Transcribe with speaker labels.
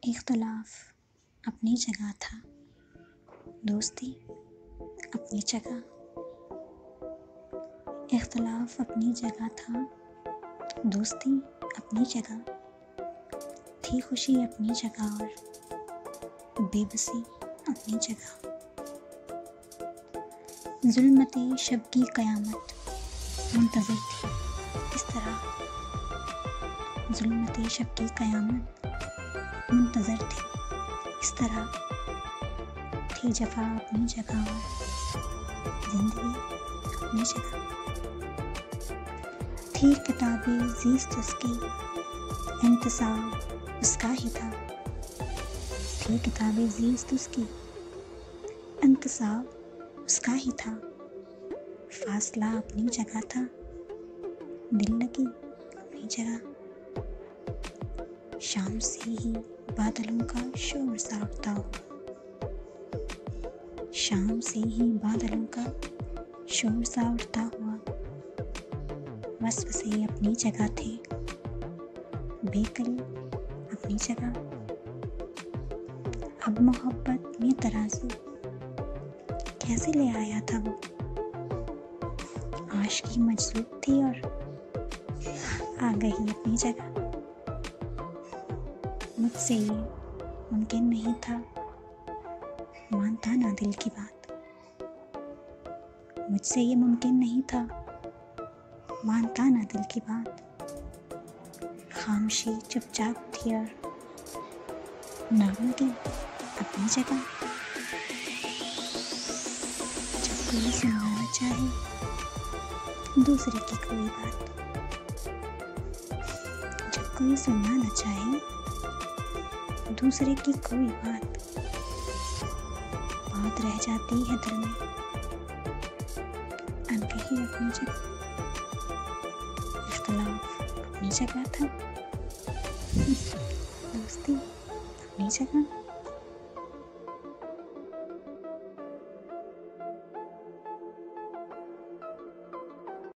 Speaker 1: इख्तलाफ अपनी जगह था, दोस्ती अपनी जगह। इख्तलाफ अपनी जगह था, दोस्ती अपनी जगह। थी खुशी अपनी जगह और बेबसी अपनी जगह। ज़ुल्मते शब की क़यामत मुंतज़िर थी इस तरह। ज़ुल्मते शब की क़यामत मुंतज़िर थी इस तरह। थी जफ़ा अपनी जगह और ज़िंदगी अपनी जगह। थी किताबे ज़ीस्त उसकी, इंतसाब उसका ही था। थी किताबे ज़ीस्त उसकी, इंतसाब उसका ही था। फासला अपनी जगह था, दिल लगी अपनी जगह। शाम से ही बादलों का शोर सा उठता हुआ, शाम से ही बादलों का शोर सा उठता हुआ। वसवसे अपनी जगह थे, बेकल अपनी जगह। अब मोहब्बत में तराजू कैसे ले आया था वो। आशिकी मजज़ूब थी और आ गई अपनी जगह। मुझसे ये मुमकिन नहीं था, मानता ना दिल की बात। मुझसे ये मुमकिन नहीं था, मानता ना दिल की बात। खामोशी चुपचाप थी और नामुमकिन अपनी जगह। जब कोई सुनना न चाहे दूसरे की कोई बात, जब कोई सुनना न चाहे दूसरे की कोई बात, बात रह जाती है दिल में अनकही अपनी जगह। इख्तलाफ अपनी जगह था, दोस्ती अपनी जगह।